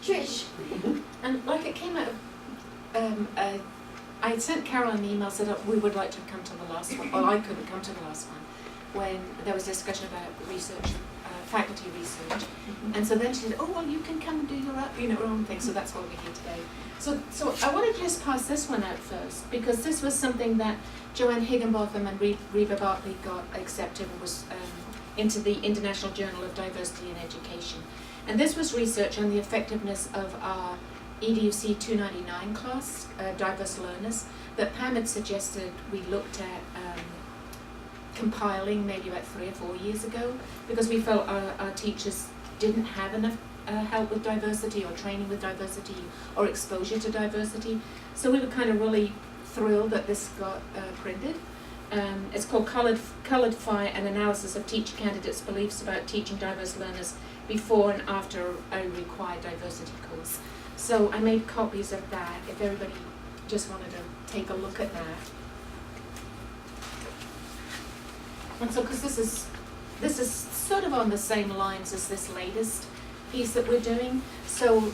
Trish. And like it came out of, I sent Carol an email, said that we would like to come to the last one, or I couldn't come to the last one, when there was discussion about research, faculty research. And so then she said, oh, well, you can come and do your own thing, so that's why we're here today. So I want to just pass this one out first, because this was something that Joanne Higginbotham and Reba Bartley got accepted and was into the International Journal of Diversity in Education. And this was research on the effectiveness of our EDUC 299 class, Diverse Learners, that Pam had suggested we looked at compiling maybe about 3 or 4 years ago, because we felt our teachers didn't have enough help with diversity or training with diversity or exposure to diversity. So we were kind of really thrilled that this got printed. It's called Coloured Fire, an analysis of teacher candidates' beliefs about teaching diverse learners before and after a required diversity course. So I made copies of that if everybody just wanted to take a look at that. And so, because this is sort of on the same lines as this latest piece that we're doing, so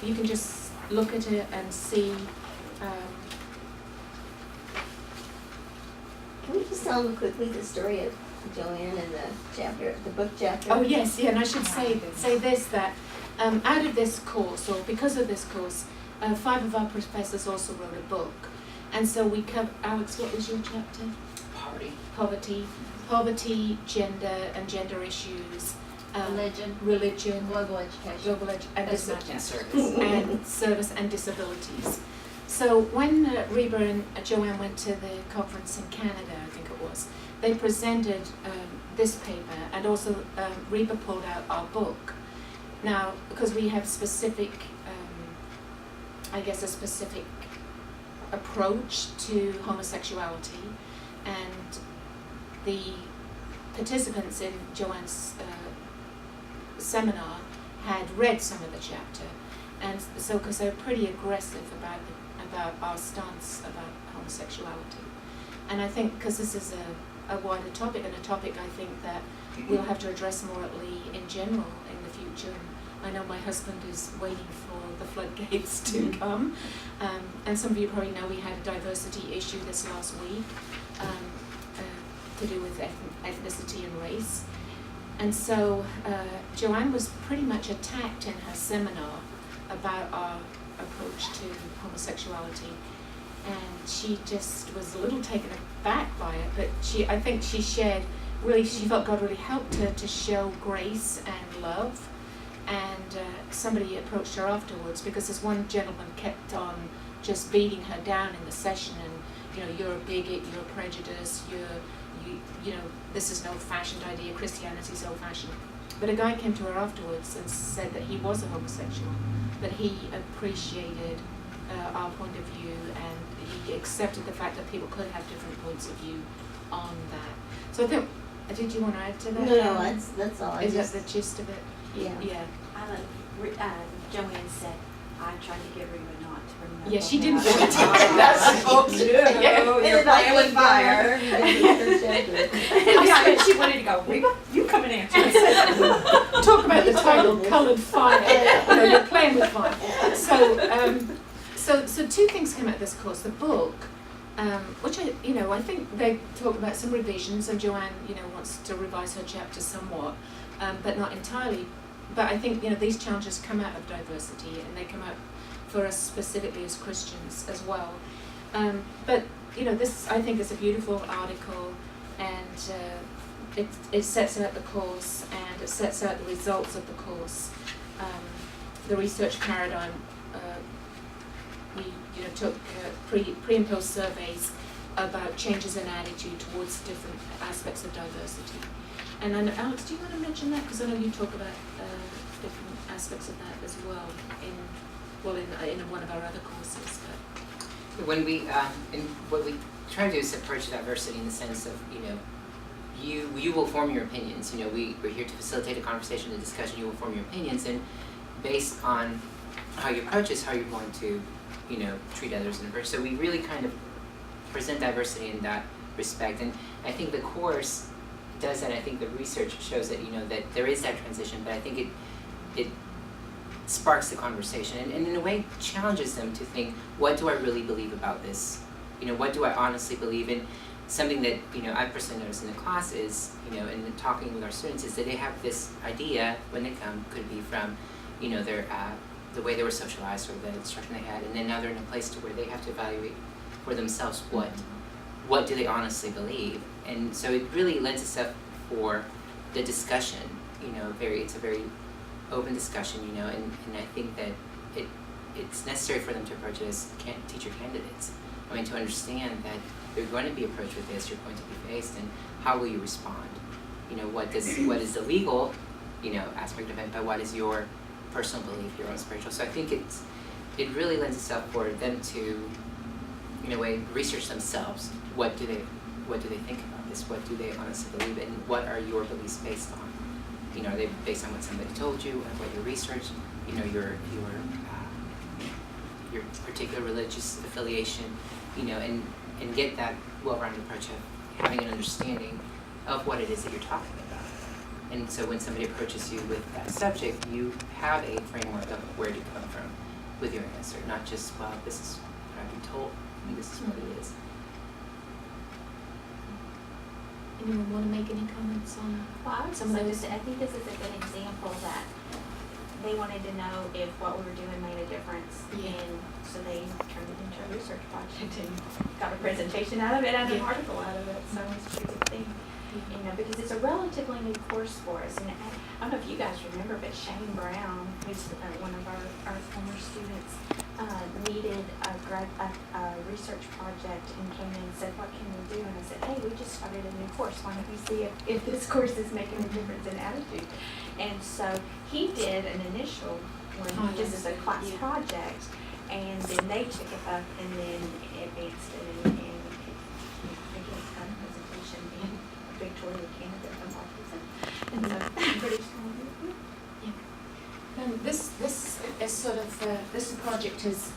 you can just look at it and see. Can we just tell them quickly the story of Joanne and the book chapter? Oh yes, yeah, and I should say this, that out of this course, or because of this course, 5 of our professors also wrote a book. And so we covered, Alex, what was your chapter? Poverty, gender and gender issues, religion, global education, and service and disabilities. So when Reba and Joanne went to the conference in Canada, I think it was, they presented this paper, and also Reba pulled out our book. Now, because we have specific, a specific approach to homosexuality, and the participants in Joanne's seminar had read some of the chapter, and so because they're pretty aggressive about our stance about homosexuality. And I think because this is a wider topic, and a topic I think that we'll have to address more at Lee in general in the future. And I know my husband is waiting for the floodgates to come. And some of you probably know we had a diversity issue this last week to do with ethnicity and race. And so Joanne was pretty much attacked in her seminar about our approach to homosexuality, and she just was a little taken aback by it, but I think she shared, really, she felt God really helped her to show grace and love. And somebody approached her afterwards, because this one gentleman kept on just beating her down in the session, and you're a bigot, you're a prejudice, this is an old-fashioned idea, Christianity's old-fashioned. But a guy came to her afterwards and said that he was a homosexual, but he appreciated our point of view, and he accepted the fact that people could have different points of view on that. So I think, did you want to add to that? No, that's all. Is that the gist of it? Yeah. Joanne said, I tried to get Reba not to bring that. Yeah, she book didn't out. want to talk about Oh, you're playing with fire. Yeah, she wanted to go, Reba, you come and answer this. Talk about the title, Coloured Fire. You're playing with fire. So 2 things came out of this course. The book, which I think they talk about some revisions, and Joanne, wants to revise her chapter somewhat, but not entirely. But I think, these challenges come out of diversity, and they come out for us specifically as Christians as well. But, this, I think, is a beautiful article, and it sets out the course, and it sets out the results of the course. The research paradigm, we took pre and post surveys about changes in attitude towards different aspects of diversity. And I know, Alex, do you want to mention that? Because I know you talk about different aspects of that as well in one of our other courses. But when we what we try to do is approach diversity in the sense of you will form your opinions. We're here to facilitate a conversation, a discussion. You will form your opinions, and based on how you approach this, how you're going to treat others in a person. So we really kind of present diversity in that respect, and I think the course does that. I think the research shows that that there is that transition, but I think it sparks the conversation and in a way challenges them to think, what do I really believe about this? You know, what do I honestly believe in? Something that, you know, I personally noticed in the class is, you know, in talking with our students is that they have this idea when they come, could be from, you know, their the way they were socialized or the instruction they had, and then now they're in a place to where they have to evaluate for themselves what do they honestly believe. And so it really lends itself for the discussion, you know, it's a very open discussion, you know, and I think that it's necessary for them to approach it as teacher candidates. I mean, to understand that you're going to be approached with this, you're going to be faced, and how will you respond? You know, what is the legal, you know, aspect of it, but what is your personal belief, your own spiritual? So I think it really lends itself for them to, in a way, research themselves. What do they think about this? What do they honestly believe in? What are your beliefs based on? You know, are they based on what somebody told you, and what you researched? You know, your particular religious affiliation. You know, and get that well-rounded approach of having an understanding of what it is that you're talking about. And so when somebody approaches you with that subject, you have a framework of where to come from with your answer, not just, well, this is what I've been told, and this is what it is. Anyone want to make any comments on? Well, I would Some of say those- I think this is a good example that they wanted to know if what we were doing made a difference. Yeah. And so they turned it into a research project and got a presentation out of it and an Yeah. article out of it. So it's a pretty good thing. You know, because it's a relatively new course for us. And I don't know if you guys remember, but Shane Brown, who's one of our former students, needed a research project and came in and said, what can we do? And I said, hey, we just started a new course. Why don't we see if this course is making a difference in attitude? And so he did an initial one, just as a class project, and then they took it up and then advanced it and again, got a presentation and Victoria candidate from Austin. And so British Columbia. This is sort of this project is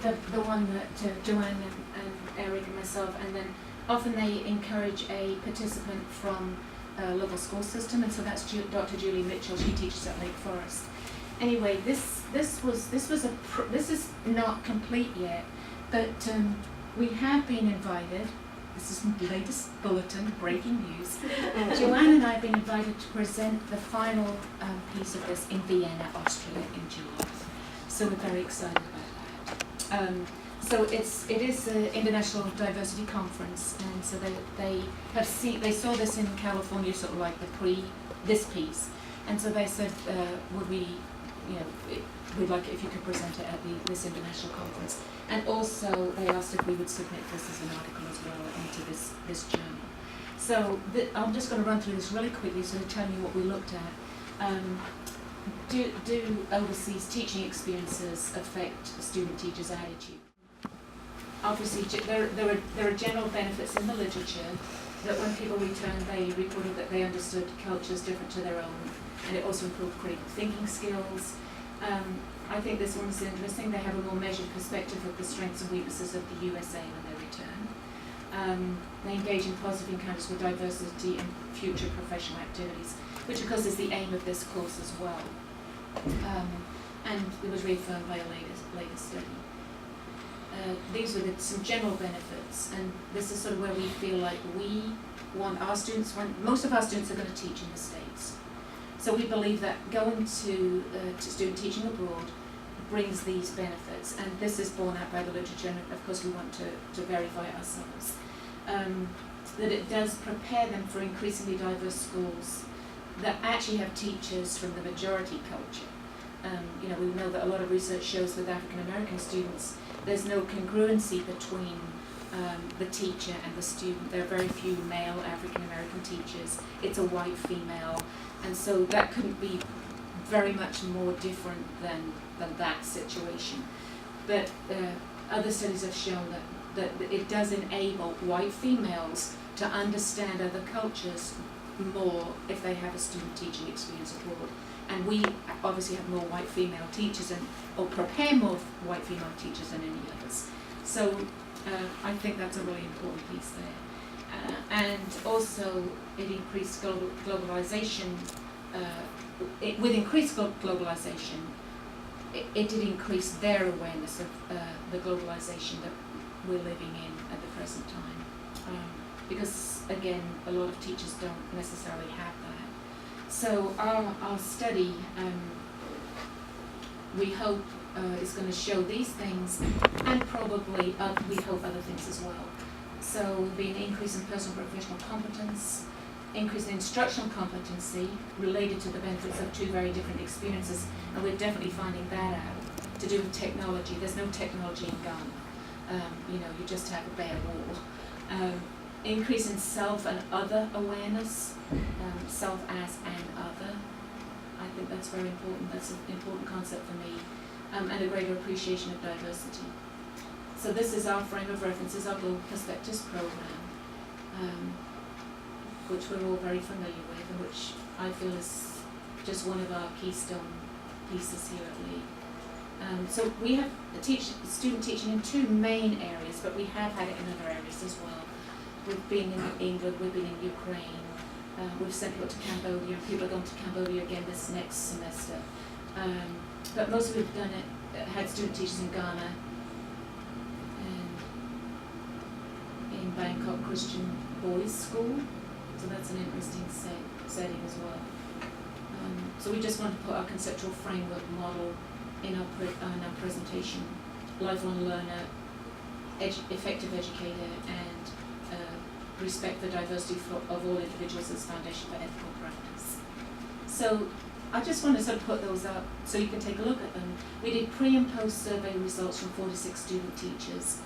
the one that Joanne and Eric and myself, and then often they encourage a participant from a local school system, and so that's Dr. Julie Mitchell. She teaches at Lake Forest. Anyway, this is not complete yet, but we have been invited. This is the latest bulletin, breaking news. Joanne and I have been invited to present the final piece of this in Vienna, Austria, in July. So we're very excited about that. So it is an international diversity conference, and so they saw this in California, sort of like this piece, and so they said, would we, you know, we'd like it if you could present it at this international conference. And also they asked if we would submit this as an article as well into this journal. So I'm just going to run through this really quickly so to tell you what we looked at. Do overseas teaching experiences affect student teachers' attitude? Obviously, there are general benefits in the literature that when people returned, they reported that they understood cultures different to their own, and it also improved critical thinking skills. I think this one's interesting. They have a more measured perspective of the strengths and weaknesses of the USA when they return. They engage in positive encounters with diversity in future professional activities, which of course is the aim of this course as well. And it was reaffirmed by a later study. These were some general benefits, and this is sort of where we feel like we want our students, most of our students are going to teach in the States. So we believe that going to student teaching abroad brings these benefits, and this is borne out by the literature, and of course we want to verify it ourselves. That it does prepare them for increasingly diverse schools that actually have teachers from the majority culture. You know, we know that a lot of research shows with African American students, there's no congruency between the teacher and the student. There are very few male African American teachers. It's a white female, and so that couldn't be very much more different than that situation. But other studies have shown that it does enable white females to understand other cultures more if they have a student teaching experience abroad. And we obviously have more white female teachers or prepare more white female teachers than any others. So I think that's a really important piece there. And also it increased globalization with increased globalization, it did increase their awareness of the globalization that we're living in at the present time. Because, again, a lot of teachers don't necessarily have that. So our study, we hope, is going to show these things, and probably we hope other things as well. So there'll be an increase in personal and professional competence, increase in instructional competency related to the benefits of two very different experiences, and we're definitely finding that out. To do with technology, there's no technology in Ghana. You just have a bare wall. Increase in self and other awareness, self as and other. I think that's very important. That's an important concept for me. And a greater appreciation of diversity. So this is our frame of reference, is our Global Perspectives program, which we're all very familiar with, and which I feel is just one of our keystone pieces here at Lee. So we have student teaching in two main areas, but we have had it in other areas as well. We've been in England, we've been in Ukraine, we've sent people to Cambodia, and people are going to Cambodia again this next semester. But mostly we've done it, had student teachers in Ghana and in Bangkok Christian Boys School, so that's an interesting setting as well. So we just want to put our conceptual framework model in our presentation: lifelong learner, effective educator, and respect the diversity of all individuals as foundation for ethical practice. So I just want to sort of put those up so you can take a look at them. We did pre and post survey results from 46 student teachers,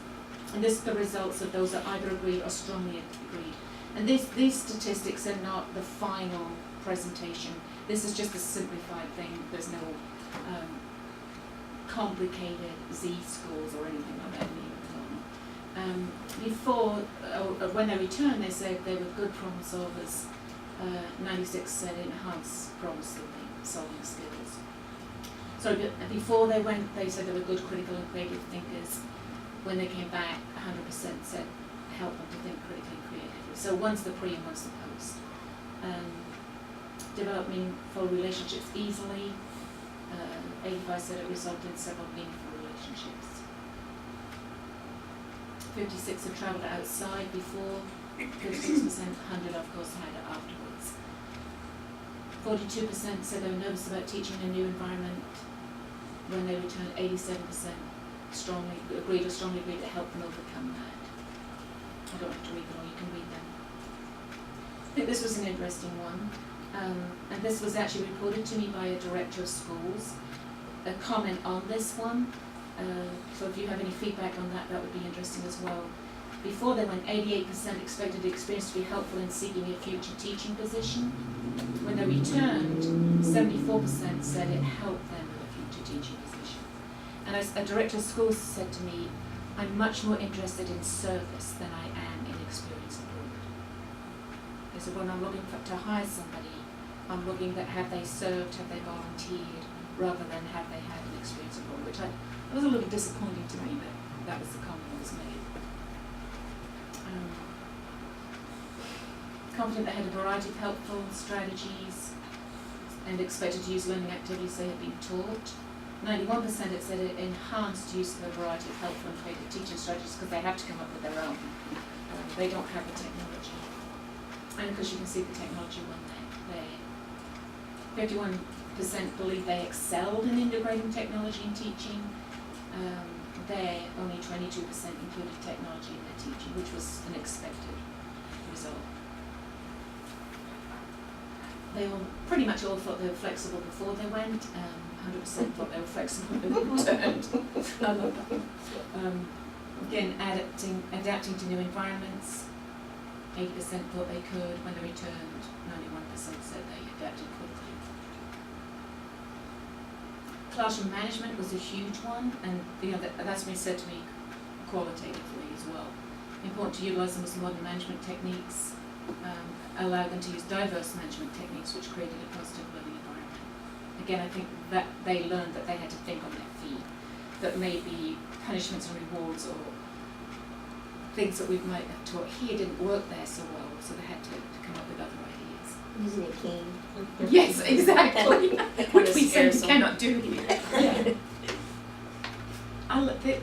and this is the results of those that either agreed or strongly agreed. And these statistics are not the final presentation. This is just a simplified thing. There's no complicated Z-scores or anything like that. When they returned, they said they were good problem solvers. 96 said enhanced problem solving skills. So before they went, they said they were good critical and creative thinkers. When they came back, 100% said help them to think critically and creatively. So one's the pre and one's the post. Develop meaningful relationships easily. 85 said it resulted in several meaningful relationships. 56 had travelled outside before. 56%, 100 of course had it afterwards. 42% said they were nervous about teaching in a new environment. When they returned, 87% strongly agreed to help them overcome that. I don't have to read them all, you can read them. I think this was an interesting one. And this was actually reported to me by a director of schools. A comment on this one. So if you have any feedback on that, that would be interesting as well. Before they went, 88% expected the experience to be helpful in seeking a future teaching position. When they returned, 74% said it helped them with a future teaching position. And as a director of schools said to me, I'm much more interested in service than I am in experience abroad. They said, when I'm looking to hire somebody, I'm looking at have they served, have they volunteered, rather than have they had an experience abroad, which was a little disappointing to me, but that was the comment that was made. Confident they had a variety of helpful strategies and expected to use learning activities they had been taught. 91% had said it enhanced use of a variety of helpful and creative teaching strategies because they have to come up with their own. They don't have the technology. And because you can see the technology one there. 51% believe they excelled in integrating technology in teaching. There, only 22% included technology in their teaching, which was an expected result. They all pretty much all thought they were flexible before they went. 100% thought they were flexible when they returned. I love that. Again, adapting to new environments. 80% thought they could. When they returned, 91% said they adapted quickly. Classroom management was a huge one, and that's been said to me qualitatively as well. Important to utilise the most modern management techniques, allow them to use diverse management techniques which created a positive learning environment. Again, I think that they learned that they had to think on their feet, that maybe punishments and rewards or things that we might have taught here didn't work there so well, so they had to come up with other ideas. Using a cane. Yes, exactly, which we scares simply them. cannot do here.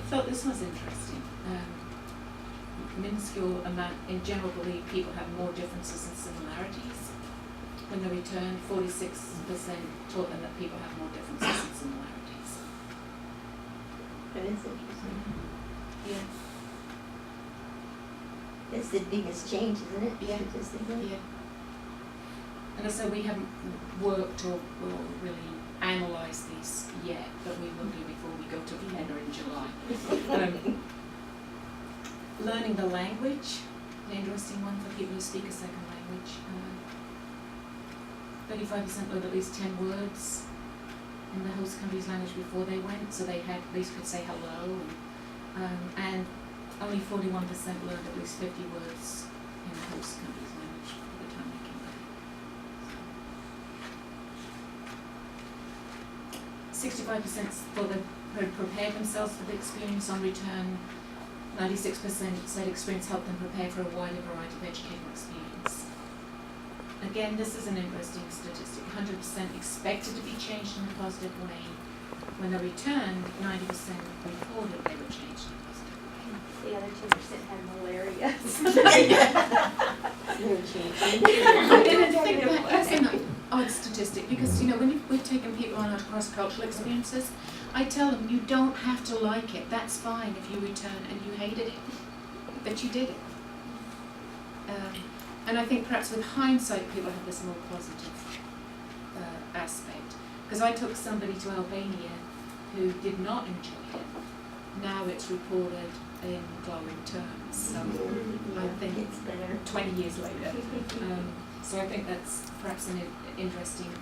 Thought this was interesting. Minuscule amount, in general, believe people have more differences than similarities. When they returned, 46% taught them that people have more differences than similarities. That is interesting. Yeah. That's the biggest change, isn't it? Yeah. Statistically. Yeah. And so we haven't worked or really analysed these yet, but we will do before we go to Vienna in July. Learning the language, an interesting one for people who speak a second language. 35% learned at least 10 words in the host country's language before they went, so they had at least could say hello. And only 41% learned at least 50 words in the host country's language by the time they came back. 65% thought they had prepared themselves for the experience on return. 96% said experience helped them prepare for a wider variety of educational experience. Again, this is an interesting statistic. 100% expected to be changed in a positive way. When they returned, 90% reported they were changed in a positive way. The other 2% had malaria. They're changing. I didn't think that's an odd statistic because, you know, when we've taken people on our cross-cultural experiences, I tell them you don't have to like it. That's fine if you return and you hated it, but you did it. And I think perhaps with hindsight, people have this more positive aspect. Because I took somebody to Albania who did not enjoy it. Now it's reported in glowing terms. So I think It's better. 20 years later. So I think that's perhaps an interesting,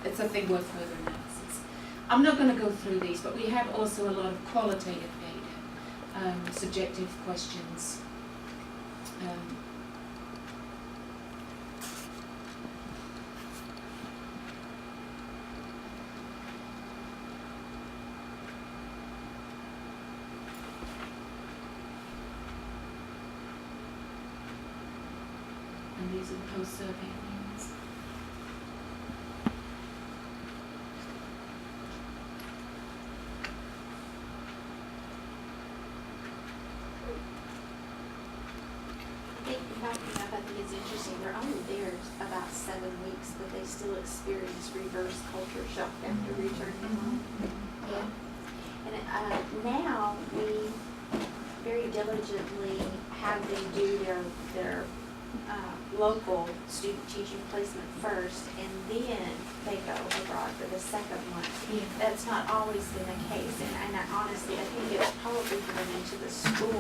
it's a thing worth further analysis. I'm not going to go through these, but we have also a lot of qualitative data, subjective questions. And these are the post-survey opinions. I think it's interesting, they're only there about 7 weeks, but they still experience reverse culture shock after returning home. Yeah. And now we very diligently have them do their local student teaching placement first, and then they go abroad for the second one. Yeah. That's not always been the case, and I honestly, I think it's probably driven into the school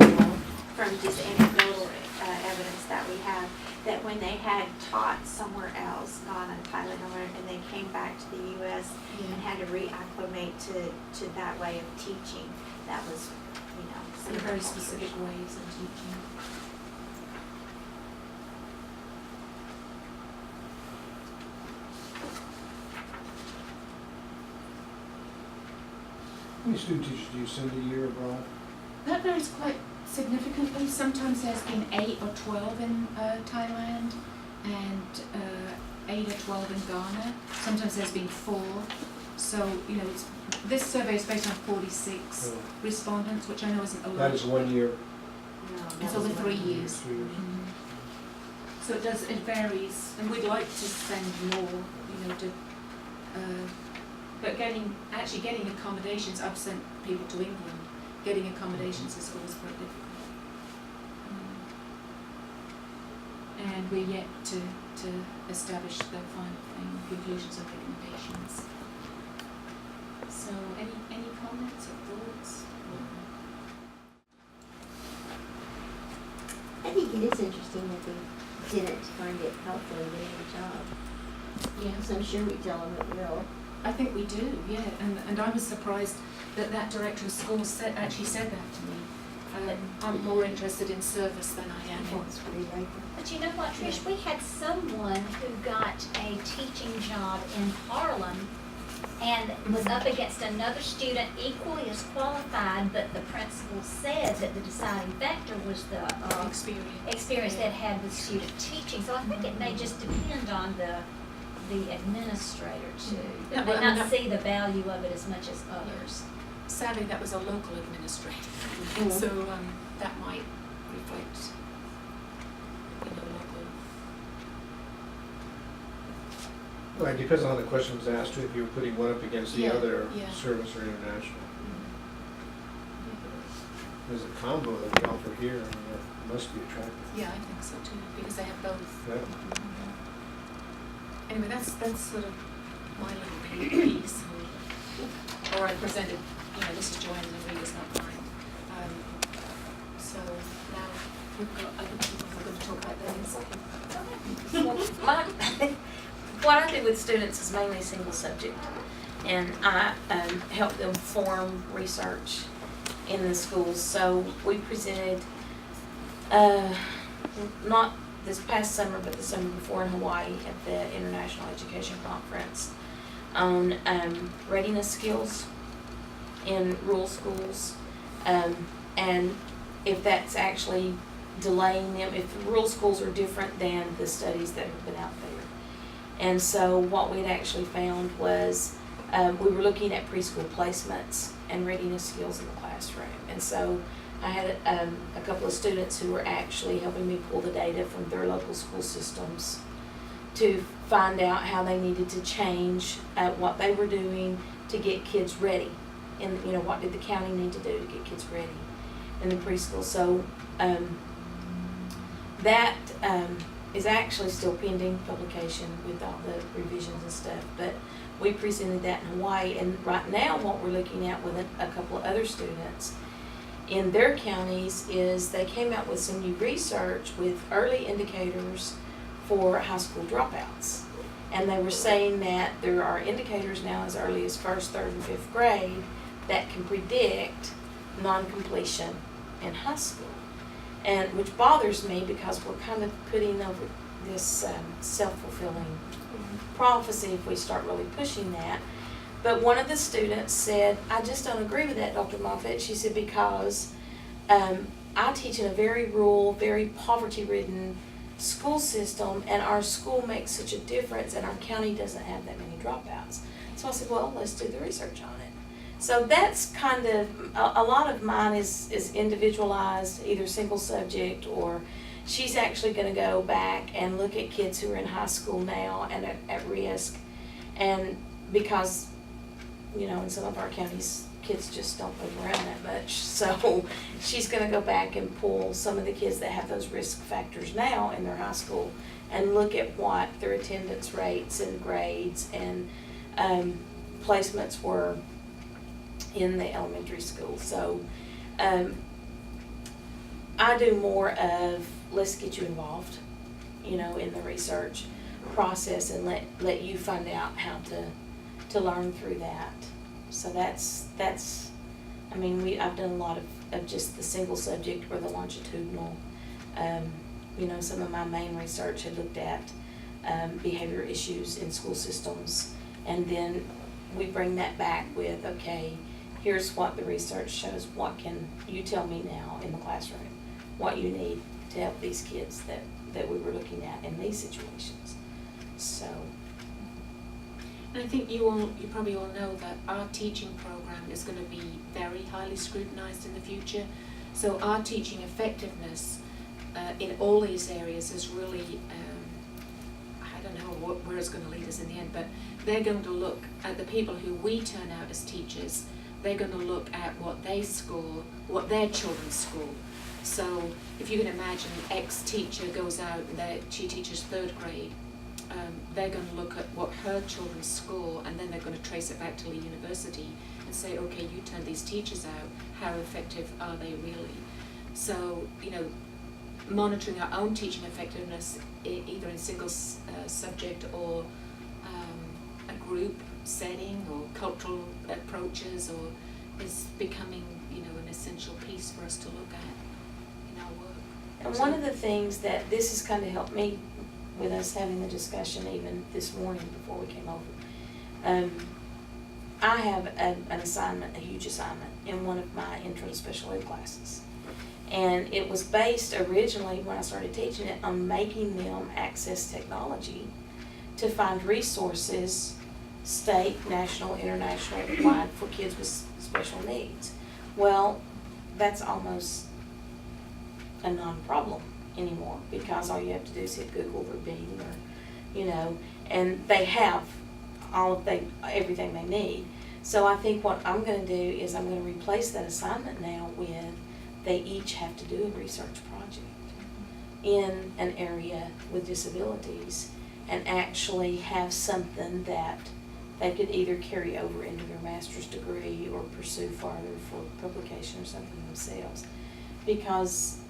from just anecdotal evidence that we have, that when they had taught somewhere else, Ghana, Thailand, and they came back to the U.S. and had to reacclimate to that way of teaching, that was, you know, In very specific ways of teaching. How many student teachers do you send a year abroad? That varies quite significantly. Sometimes there's been 8 or 12 in Thailand and 8 or 12 in Ghana. Sometimes there's been 4. So, you know, this survey is based on 46 respondents, which I know isn't a lot. That is 1 year. It's over 3 years. 3 years. So it varies, and we'd like to send more, you know, but actually getting accommodations, I've sent people to England, getting accommodations is always quite difficult. And we're yet to establish the final thing, conclusions and recommendations. So any comments or thoughts? I think it is interesting that they didn't find it helpful in getting a job. Yeah. So I'm sure we tell them it will. I think we do, yeah, and I was surprised that director of schools actually said that to me. I'm more interested in service than I am in. That's pretty right. But you know what, Trish, we had someone who got a teaching job in Harlem and was up against another student equally as qualified, but the principal said that the deciding factor was the Experience. experience they'd had with student teaching. So I think it may just depend on the the administrator too. Yeah, They well, I may mean, not see the value of it as much as others. Sadly, that was a local administrator, so that might reflect, local. Well, it depends on how the question was asked, if you were putting one up against the Yeah, other, yeah. service or international. There's a combo that we offer here, and that must be attractive. Yeah, I think so too, because they have both. Yeah. Anyway, that's sort of my little piece, or I presented, this is Joanne's and Rita's, not mine. So now we've got other people who are going to talk about theirs. What I do with students is mainly single subject, and I help them form research in the schools. So we presented, not this past summer, but the summer before in Hawaii at the International Education Conference on readiness skills in rural schools, and if that's actually delaying them, if the rural schools are different than the studies that have been out there. And so what we'd actually found was we were looking at preschool placements and readiness skills in the classroom. And so I had a couple of students who were actually helping me pull the data from their local school systems to find out how they needed to change what they were doing to get kids ready. And, what did the county need to do to get kids ready in the preschool. So that is actually still pending publication with all the revisions and stuff. But we presented that in Hawaii, and right now what we're looking at with a couple of other students in their counties is they came out with some new research with early indicators for high school dropouts. And they were saying that there are indicators now as early as 1st, 3rd, and 5th grade that can predict non-completion in high school. And which bothers me because we're kind of putting over this self-fulfilling prophecy if we start really pushing that. But one of the students said, I just don't agree with that, Dr. Moffitt. She said, because I teach in a very rural, very poverty-ridden school system, and our school makes such a difference, and our county doesn't have that many dropouts. So I said, well, let's do the research on it. So that's kind of, a lot of mine is individualized, either single subject, or she's actually going to go back and look at kids who are in high school now and at risk. And because, in some of our counties, kids just don't move around that much. So she's going to go back and pull some of the kids that have those risk factors now in their high school and look at what their attendance rates and grades and placements were in the elementary school. So I do more of, let's get you involved, in the research process and let you find out how to learn through that. So that's I've done a lot of just the single subject or the longitudinal. Some of my main research had looked at behavior issues in school systems, and then we bring that back with, okay, here's what the research shows. What can you tell me now in the classroom? What you need to help these kids that we were looking at in these situations. So. And I think you probably all know that our teaching program is going to be very highly scrutinized in the future. So our teaching effectiveness in all these areas is really, I don't know where it's going to lead us in the end, but they're going to look at the people who we turn out as teachers. They're going to look at what they score, what their children score. So if you can imagine, ex-teacher goes out and she teaches 3rd grade, they're going to look at what her children score, and then they're going to trace it back to Lee University and say, okay, you turn these teachers out, how effective are they really? So, monitoring our own teaching effectiveness, either in single subject or a group setting or cultural approaches, is becoming, an essential piece for us to look at in our work. And one of the things that this has kind of helped me with us having the discussion even this morning before we came over, I have an assignment, a huge assignment, in one of my intro to special ed classes. And it was based originally, when I started teaching it, on making them access technology to find resources, state, national, international wide, for kids with special needs. Well, that's almost a non-problem anymore, because all you have to do is hit Google or Bing or, you know, and they have everything they need. So I think what I'm gonna do is I'm gonna replace that assignment now with, they each have to do a research project in an area with disabilities, and actually have something that they could either carry over into their master's degree or pursue farther for publication or something themselves. Because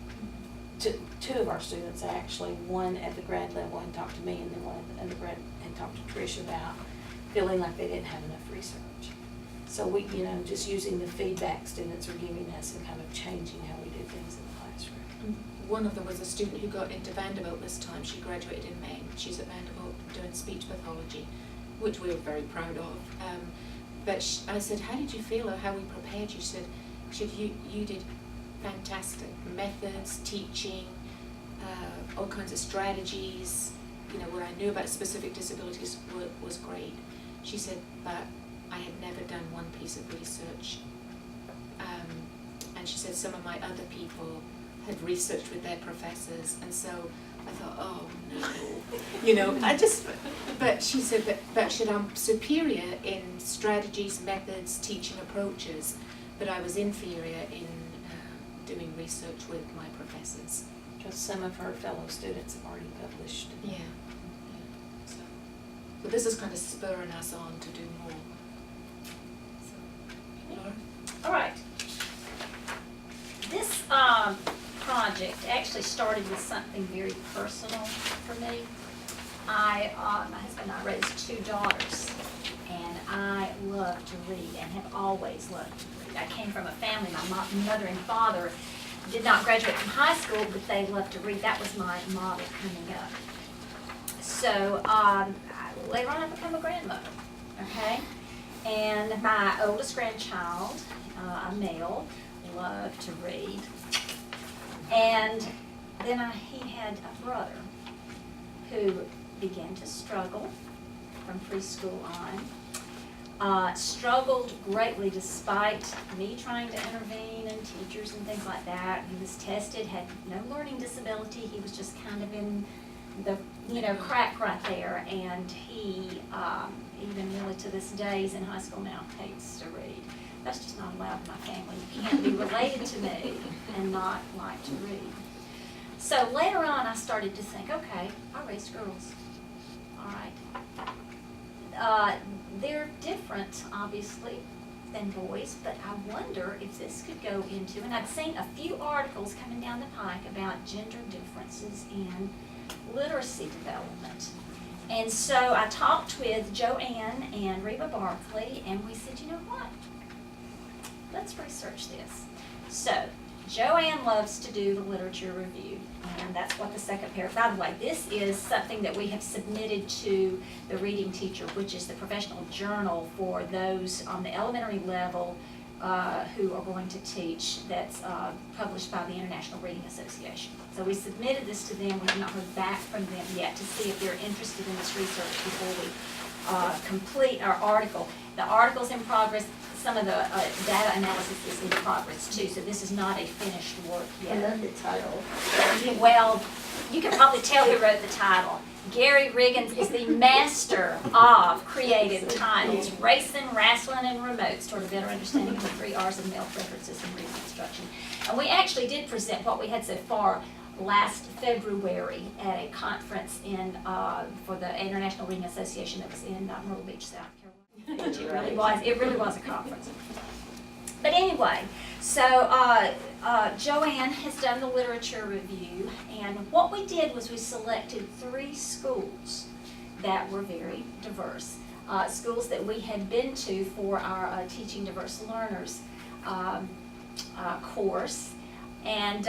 two of our students, actually, one at the grad level had talked to me, and then one at the undergrad had talked to Trish about feeling like they didn't have enough research. So we, you know, just using the feedback students are giving us and kind of changing how we do things in the classroom. One of them was a student who got into Vanderbilt this time. She graduated in May. She's at Vanderbilt doing speech pathology, which we were very proud of. But I said, how did you feel, or how we prepared you? She said, you did fantastic. Methods, teaching, all kinds of strategies, you know, what I knew about specific disabilities was great. She said, but I had never done one piece of research. And she said some of my other people had researched with their professors, and so I thought, oh no, you know, but she said, but I'm superior in strategies, methods, teaching approaches, but I was inferior in doing research with my professors. Because some of her fellow students have already published. Yeah. So this is kind of spurring us on to do more. So, Laura? All right. This project actually started with something very personal for me. My husband and I raised 2 daughters, and I love to read and have always loved to read. I came from a family, my mother and father did not graduate from high school, but they loved to read. That was my model coming up. So later on I became a grandmother, okay? And my oldest grandchild, a male, loved to read. And then he had a brother who began to struggle from preschool on. Struggled greatly despite me trying to intervene and teachers and things like that. He was tested, had no learning disability. He was just kind of in the, you know, crack right there. And he, even really to this day, is in high school now, hates to read. That's just not allowed in my family. You can't be related to me and not like to read. So later on, I started to think, okay, I raised girls. All right. They're different, obviously, than boys, but I wonder if this could go into, and I'd seen a few articles coming down the pike about gender differences in literacy development. And so I talked with Joanne and Reba Barkley, and we said, you know what? Let's research this. So Joanne loves to do the literature review, and that's what the second paragraph. By the way, this is something that we have submitted to the reading teacher, which is the professional journal for those on the elementary level who are going to teach, that's published by the International Reading Association. So we submitted this to them. We have not heard back from them yet to see if they're interested in this research before we complete our article. The article's in progress. Some of the data analysis is in progress too, so this is not a finished work I yet. love the title. Well, you can probably tell who wrote the title. Gary Riggins is the master of creative titles, racing, wrestling, and remotes toward a better understanding of the 3 R's of male preferences in reading instruction. And we actually did present what we had so far last February at a conference in for the International Reading Association that was in Myrtle Beach, South Carolina. It really was a conference. But anyway, so Joanne has done the literature review, and what we did was we selected 3 schools that were very diverse, schools that we had been to for our Teaching Diverse Learners course, and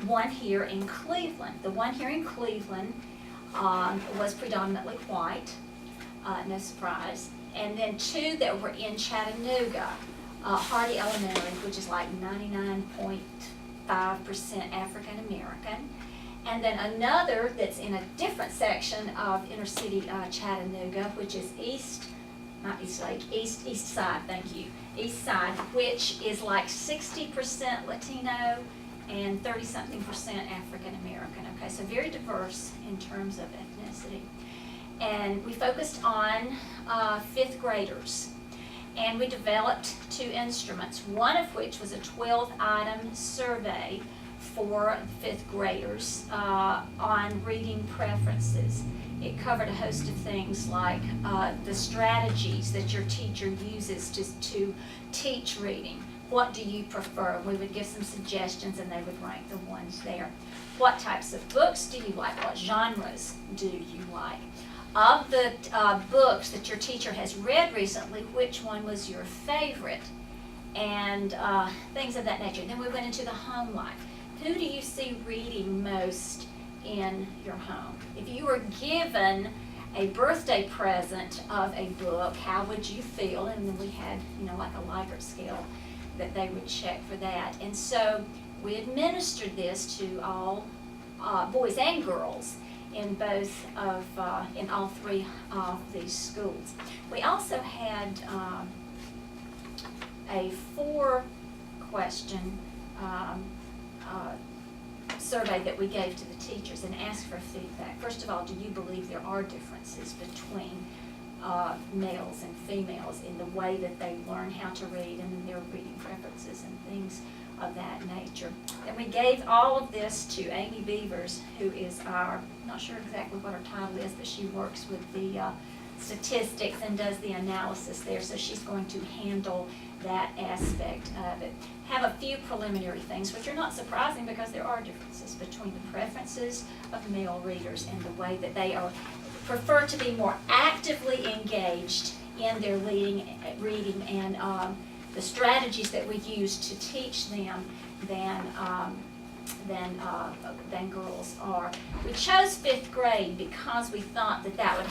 one here in Cleveland. The one here in Cleveland was predominantly white, no surprise. And then 2 that were in Chattanooga, Hardy Elementary, which is like 99.5% African American, And then another that's in a different section of inner city Chattanooga, which is east side, thank you, east side, which is like 60% Latino and 30-something% African American. Okay, so very diverse in terms of ethnicity. And we focused on 5th graders. And we developed 2 instruments, one of which was a 12-item survey for 5th graders on reading preferences. It covered a host of things like the strategies that your teacher uses to teach reading. What do you prefer? We would give some suggestions and they would rank the ones there. What types of books do you like? What genres do you like? Of the books that your teacher has read recently, which one was your favorite? And things of that nature. Then we went into the home life. Who do you see reading most in your home? If you were given a birthday present of a book, how would you feel? And then we had, like a Likert scale that they would check for that. And so we administered this to all boys and girls in both of, in all 3 of these schools. We also had a 4-question survey that we gave to the teachers and asked for feedback. First of all, do you believe there are differences between males and females in the way that they learn how to read and in their reading preferences and things of that nature? And we gave all of this to Amy Beavers, who is our, not sure exactly what her title is, but she works with the statistics and does the analysis there, so she's going to handle that aspect of it. Have a few preliminary things, which are not surprising because there are differences between the preferences of male readers and the way that they prefer to be more actively engaged in their reading and the strategies that we use to teach them than girls are. We chose 5th grade because we thought that that would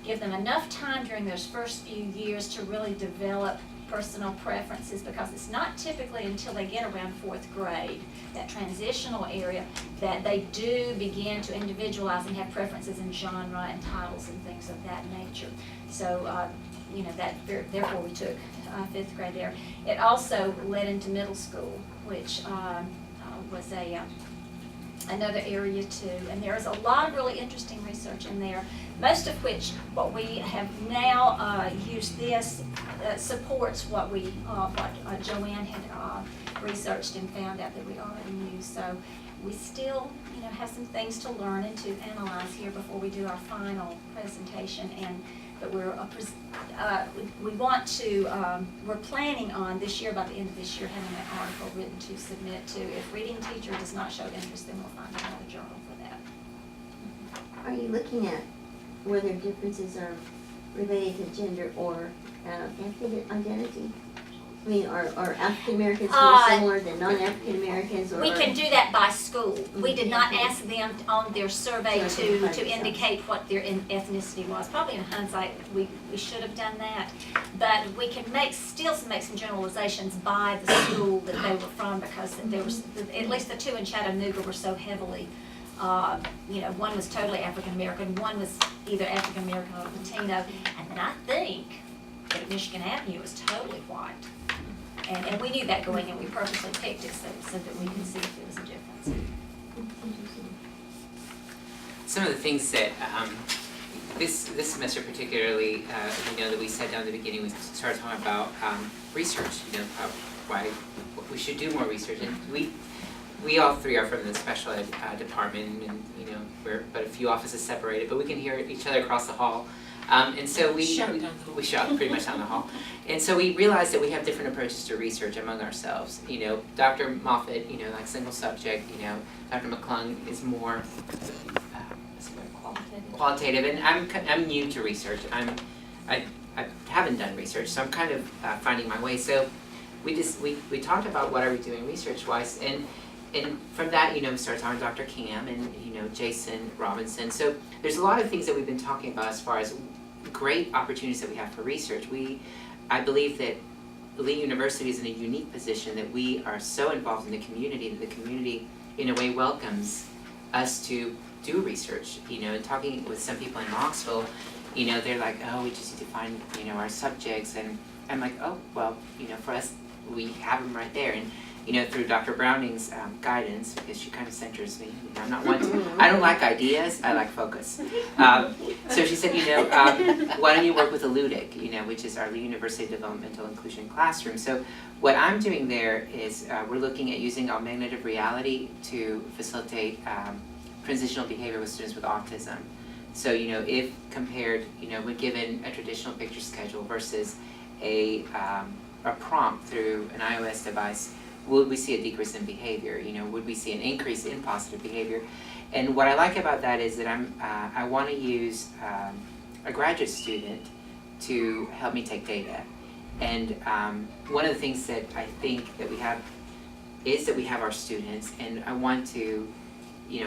give them enough time during those first few years to really develop personal preferences, because it's not typically until they get around 4th grade, that transitional area, that they do begin to individualize and have preferences in genre and titles and things of that nature. So, therefore we took 5th grade there. It also led into middle school, which was another area too. And there is a lot of really interesting research in there, most of which what we have now used this supports what Joanne had researched and found out that we already knew. So we still have some things to learn and to analyze here before we do our final presentation. But we're planning on this year, by the end of this year, having an article written to submit to. If reading teacher does not show interest, then we'll find another journal for that. Are you looking at whether differences are related to gender or ethnic identity? I mean, are African Americans more similar than non-African Americans? We can do that by school. We did not ask them on their survey to indicate what their ethnicity was. Probably in hindsight, we should have done that. But we can still make some generalizations by the school that they were from, because there was, at least the 2 in Chattanooga were so heavily, one was totally African American, one was either African American or Latino, and then I think that Michigan Avenue was totally white. And we knew that going in. We purposely picked it so that we could see if there was a difference. Some of the things that this semester particularly, that we sat down at the beginning, we started talking about research. Why we should do more research, and we all 3 are from the special ed department, and we're but a few offices separated, but we can hear each other across the hall. And so we shot pretty much down the hall. And so we realized that we have different approaches to research among ourselves. Dr. Moffitt, like single subject, Dr. McClung is more qualitative, and I'm new to research. I haven't done research, so I'm kind of finding my way. So we talked about what are we doing research-wise, and from that, we started talking to Dr. Cam and, Jason Robinson. So there's a lot of things that we've been talking about as far as great opportunities that we have for research. I believe that Lee University is in a unique position that we are so involved in the community that the community, in a way, welcomes us to do research, and talking with some people in Knoxville, they're like, oh, we just need to find, our subjects, and I'm like, oh, well, for us, we have them right there, and, through Dr. Browning's guidance, because she kind of centers me, I'm not one to, I don't like ideas, I like focus. So she said, why don't you work with LUDIC, which is our Lee University Developmental Inclusion Classroom. So what I'm doing there is we're looking at using augmentative reality to facilitate transitional behavior with students with autism. So, if compared, when given a traditional picture schedule versus a prompt through an iOS device, would we see a decrease in behavior? Would we see an increase in positive behavior? And what I like about that is that I want to use a graduate student to help me take data. And one of the things that I think that we have is that we have our students, and I want to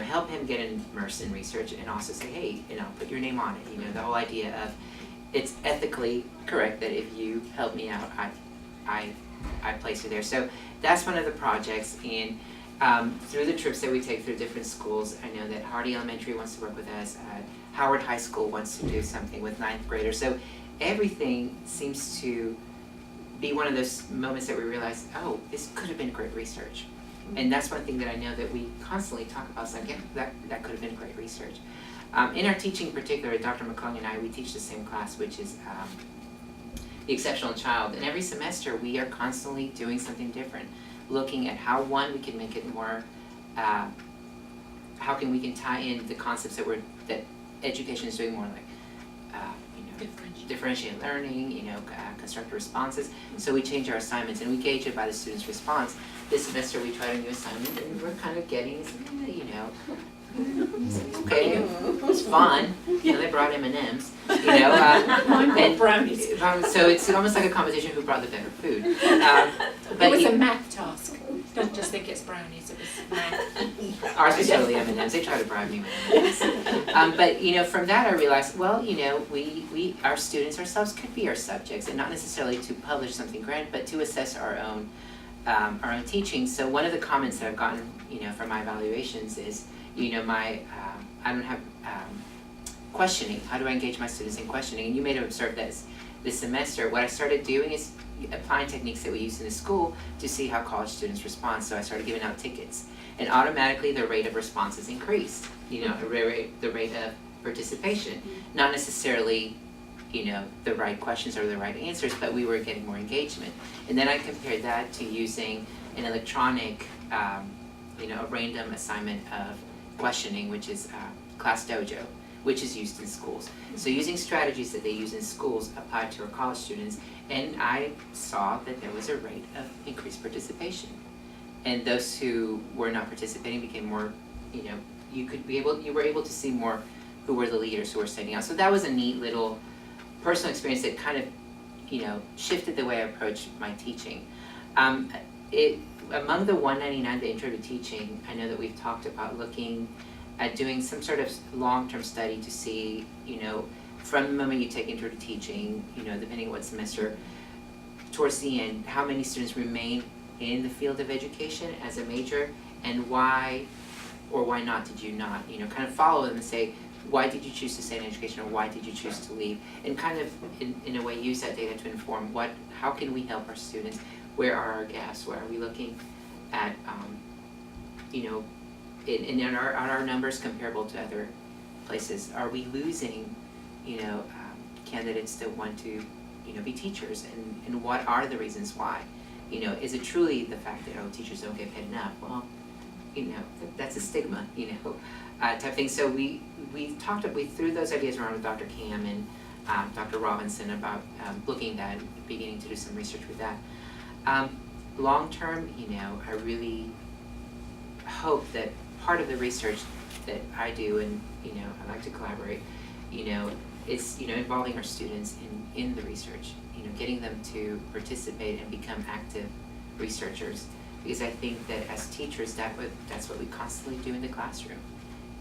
help him get immersed in research and also say, hey, put your name on it. The whole idea of it's ethically correct that if you help me out, I place you there. So that's one of the projects, and through the trips that we take through different schools, I know that Hardy Elementary wants to work with us, Howard High School wants to do something with 9th graders. So everything seems to be one of those moments that we realize, oh, this could have been great research. And that's one thing that I know that we constantly talk about. It's like, yeah, that could have been great research. In our teaching in particular, Dr. McClung and I, we teach the same class, which is the exceptional child. And every semester, we are constantly doing something different, looking at how, one, we can make it more, how can we can tie in the concepts that education is doing more like, differentiated learning, constructive responses. So we change our assignments and we gauge it by the student's response. This semester we tried a new assignment and we're kind of getting, okay, it's fun. They brought M&Ms, and brownies. So it's almost like a competition who brought the better food. It was a math task. Don't just think it's brownies, it was math. Ours was totally M&Ms. They tried to bribe me with M&Ms. But from that I realized, well, we our students ourselves could be our subjects, and not necessarily to publish something grand, but to assess our own teaching. So one of the comments that I've gotten, from my evaluations is, I don't have questioning. How do I engage my students in questioning? And you may have observed this semester. What I started doing is applying techniques that we use in the school to see how college students respond. So I started giving out tickets, and automatically the rate of responses increased. The rate of participation, not necessarily, the right questions or the right answers, but we were getting more engagement. And then I compared that to using an electronic, a random assignment of questioning, which is Class Dojo, which is used in schools. So using strategies that they use in schools applied to our college students, and I saw that there was a rate of increased participation. And those who were not participating became more, you were able to see more who were the leaders who were standing out. So that was a neat little personal experience that kind of, shifted the way I approached my teaching. Among the 199, the Intro to Teaching, I know that we've talked about looking at doing some sort of long-term study to see, from the moment you take Intro to Teaching, depending on what semester, towards the end, how many students remain in the field of education as a major, and why or why not did you not, kind of follow them and say, why did you choose to stay in education, or why did you choose to leave? And kind of, in a way, use that data to inform how can we help our students? Where are our gaps? Where are we looking at, are our numbers comparable to other places? Are we losing, candidates that want to, be teachers? And what are the reasons why? Is it truly the fact that, teachers don't get paid enough? Well, that's a stigma, type thing. So we threw those ideas around with Dr. Cam and Dr. Robinson about looking at that, beginning to do some research with that. Long term, I really hope that part of the research that I do, and I like to collaborate, is involving our students in the research, getting them to participate and become active researchers. Because I think that as teachers, that's what we constantly do in the classroom.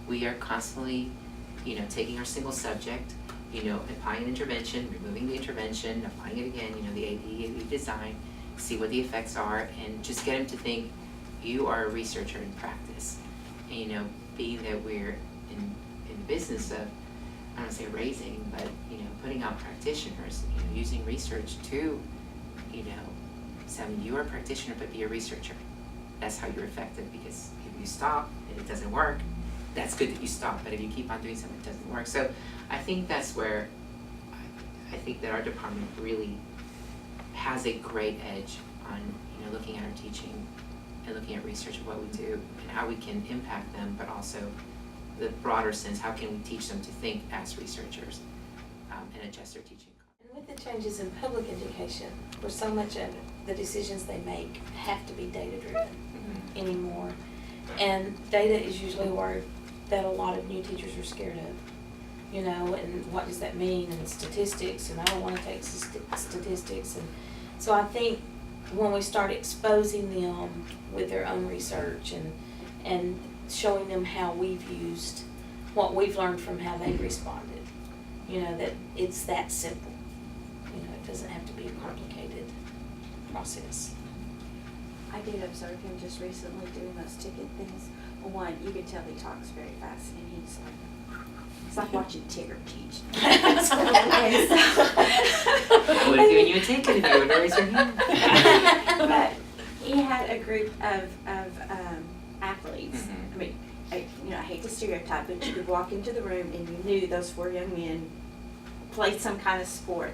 We are constantly, taking our single subject, applying an intervention, removing the intervention, applying it again, the AD design, see what the effects are, and just get them to think you are a researcher in practice. And, be that we're in the business of, I don't wanna say raising, but, putting out practitioners, using research to, so you're a practitioner, but be a researcher. That's how you're effective, because if you stop and it doesn't work, that's good that you stop, but if you keep on doing something that doesn't work. So I think that's where I think that our department really has a great edge on, looking at our teaching and looking at research of what we do and how we can impact them, but also the broader sense, how can we teach them to think as researchers and adjust their teaching. And with the changes in public education, where so much of the decisions they make have to be data-driven anymore, and data is usually a word that a lot of new teachers are scared of, and what does that mean, and statistics, and I don't want to take statistics, and so I think when we start exposing them with their own research and showing them how we've used what we've learned from how they've responded, that it's that simple. It doesn't have to be a complicated process. I did observe him just recently doing those ticket things. Well, one, you could tell he talks very fast, and he's like, it's like watching Tigger teach. And so, I would have given you a ticket if you would have raised your hand. but he had a group of athletes. Mhm. I mean, I hate to stereotype, but you could walk into the room and you knew those 4 young men played some kind of sport.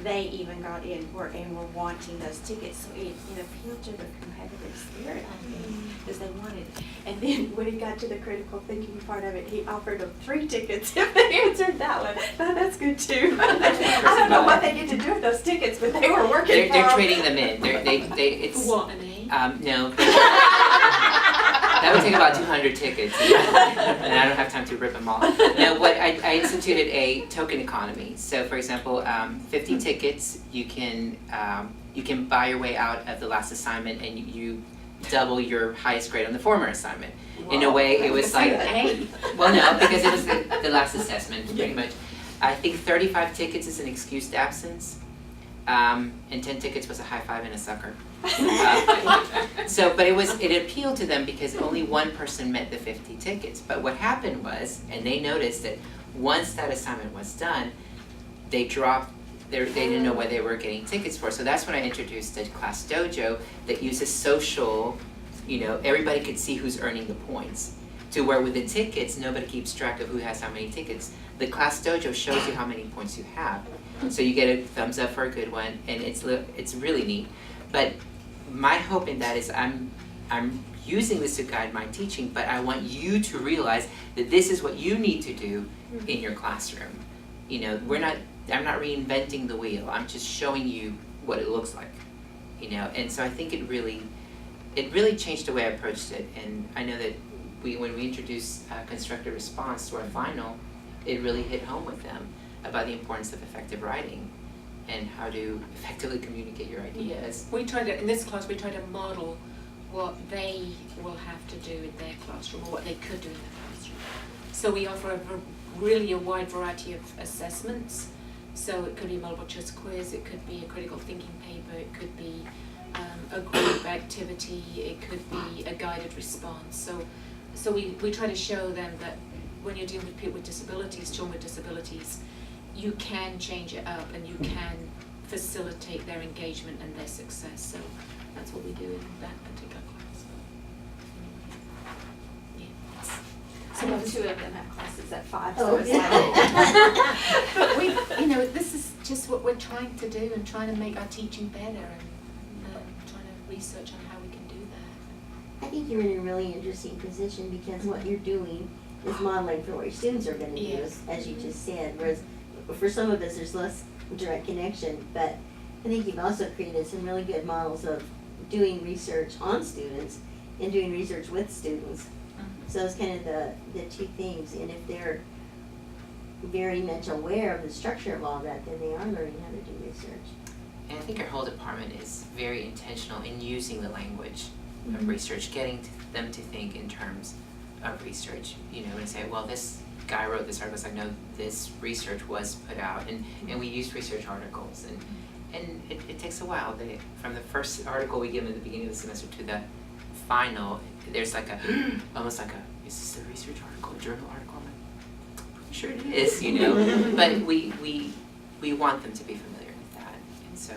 They even got in and were wanting those tickets, so it appealed to their competitive spirit, I think, because they wanted. And then when he got to the critical thinking part of it, he offered them 3 tickets if they answered that one. No, that's good too. I don't know what they get to do with those tickets, but they were working. They're for trading them in. It's What, an A? no. That would take about 200 tickets, and I don't have time to rip them all. No, I instituted a token economy. So, for example, 50 tickets, you can buy your way out of the last assignment, and you double your highest grade on the former assignment. In a way, it was like, well, no, because it was the last assessment, pretty much. I think 35 tickets is an excused absence, and 10 tickets was a high five and a sucker. But it appealed to them because only one person met the 50 tickets. But what happened was, and they noticed that once that assignment was done, they dropped, they didn't know what they were getting tickets for. So that's when I introduced the Class Dojo that uses social, everybody could see who's earning the points. To where with the tickets, nobody keeps track of who has how many tickets. The Class Dojo shows you how many points you have. So you get a thumbs up for a good one, and it's really neat. But my hope in that is I'm using this to guide my teaching, but I want you to realize that this is what you need to do in your classroom. I'm not reinventing the wheel. I'm just showing you what it looks like. And so I think it really changed the way I approached it. And I know that when we introduced constructive response to our final, it really hit home with them about the importance of effective writing and how to effectively communicate your ideas. In this class, we try to model what they will have to do in their classroom, or what they could do in their classroom. So we offer really a wide variety of assessments. So it could be a multiple choice quiz, it could be a critical thinking paper, it could be a group activity, it could be a guided response. So we try to show them that when you're dealing with people with disabilities, children with disabilities, you can change it up and you can facilitate their engagement and their success. So that's what we do in that particular class. Some of 2 of them have classes at 5, so Oh, it's yeah. But this is just what we're trying to do and trying to make our teaching better and trying to research on how we can do that. I think you're in a really interesting position because what you're doing is modeling for what your students are going to Yeah. do, as you just said. Whereas for some of us, there's less direct connection. But I think you've also created some really good models of doing research on students and doing research with students. So it's kind of the 2 things. And if they're very much aware of the structure of all that, then they are learning how to do research. And I think our whole department is very intentional in using the language of research, getting them to think in terms of research. And say, well, this guy wrote this article, so I know this research was put out, and we use research articles, and it takes a while. From the first article we give them at the beginning of the semester to the final, there's like almost like a is this a research article, a journal article? I'm like, pretty sure it is, you know? But we want them to be familiar with that. And so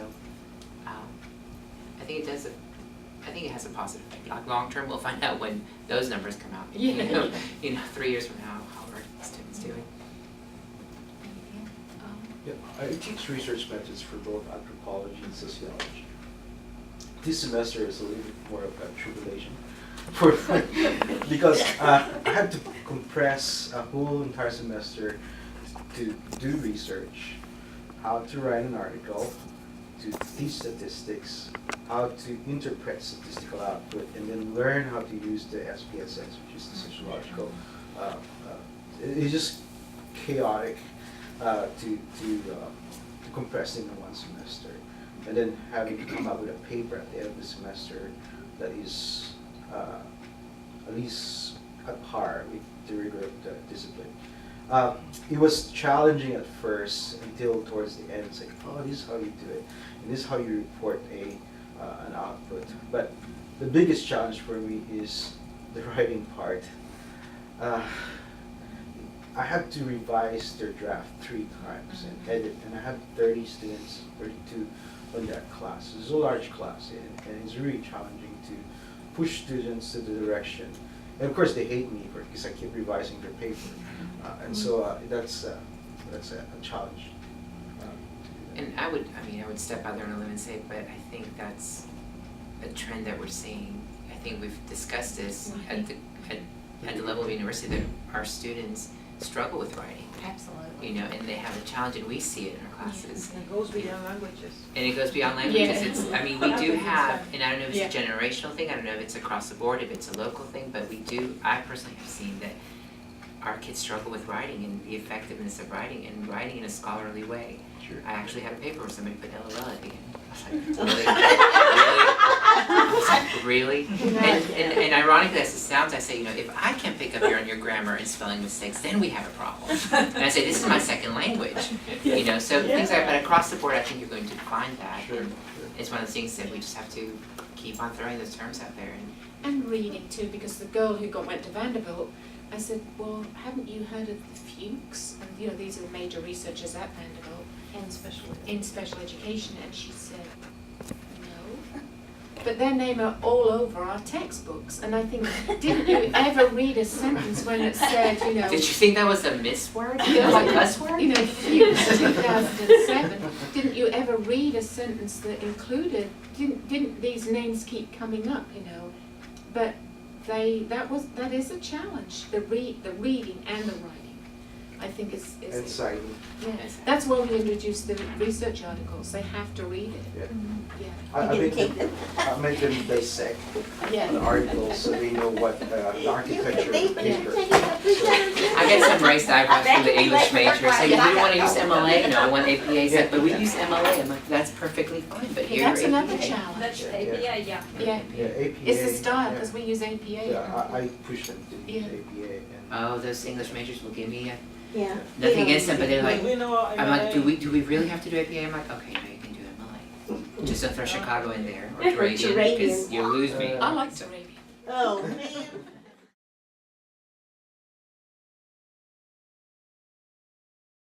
I think it has a positive effect. Like long term, we'll find out when those numbers come out. Yeah. You know, 3 years from now, how are students doing? Yeah, I teach research methods for both anthropology and sociology. This semester is a little bit more of a tribulation for because I had to compress a whole entire semester to do research, how to write an article, to teach statistics, how to interpret statistical output, and then learn how to use the SPSS, which is the sociological. It's just chaotic to compress into one semester, and then having to come up with a paper at the end of the semester that is at least at par with the rigor of the discipline. It was challenging at first until towards the end. It's like, oh, this is how you do it, and this is how you report an output. But the biggest challenge for me is the writing part. I had to revise their draft 3 times and edit, and I had 30 students, 32 on that class. It's a large class, and it's really challenging to push students to the direction. And of course, they hate me because I keep revising their paper, and so that's a challenge. And I would step out there on a limb and say, but I think that's a trend that we're seeing. I think we've discussed this at the level of university that our students struggle with writing, Absolutely. you know, and they have a challenge, and we see it in our classes. And it goes beyond languages. And it goes beyond languages. Yeah. It's, I mean, we do have, and I don't know if it's a generational thing, I don't know if it's across the board, if it's a local thing, but I personally have seen that our kids struggle with writing and the effectiveness of writing, and writing in a scholarly way. Sure. I actually had a paper where somebody put LOL at the end. I was like, really? I was like, really? And ironically, as it sounds, I say, you know, if I can't pick up on your grammar and spelling mistakes, then we have a problem. And I say, this is my second language. You know, so things like that. But across the board, I think you're going to find that. Sure, And sure. it's one of the things that we just have to keep on throwing those terms out there. And reading too, because the girl who went to Vanderbilt, I said, well, haven't you heard of the Fuchs? And you know, these are the major researchers at Vanderbilt in special education, and she said, no. But their name are all over our textbooks, and I think, didn't you ever read a sentence when it said, you know, Did you think that was a miss word? Yeah. Like a cuss word? you know, Fuchs 2007, didn't you ever read a sentence that included, didn't these names keep coming up, you know? But that is a challenge, the reading and the writing, I think is And citing. yeah. That's why we introduced the research articles, they have to read it, Yeah. yeah. I You make can take them, I make them dissect Yeah. the articles so they know what the architecture of the paper. I get some raised eyebrows from the English majors, saying, we want to use MLA, no, I want APA, Yeah. but we use MLA, I'm like, that's perfectly fine, but Okay, here that's you're another APA. challenge, That's Yeah. APA, yeah. Yeah, APA. It's the style, yeah. because we use APA. Yeah, I push them to use Yeah. APA and. Oh, those English majors will give me Yeah. nothing against them, but they're like, We know I'm like, do we really have to do APA? I'm like, okay, now you can do MLA. Just don't throw Chicago in there, or Teradian, because Teradian. you'll lose me. I like Arabian. Oh, man.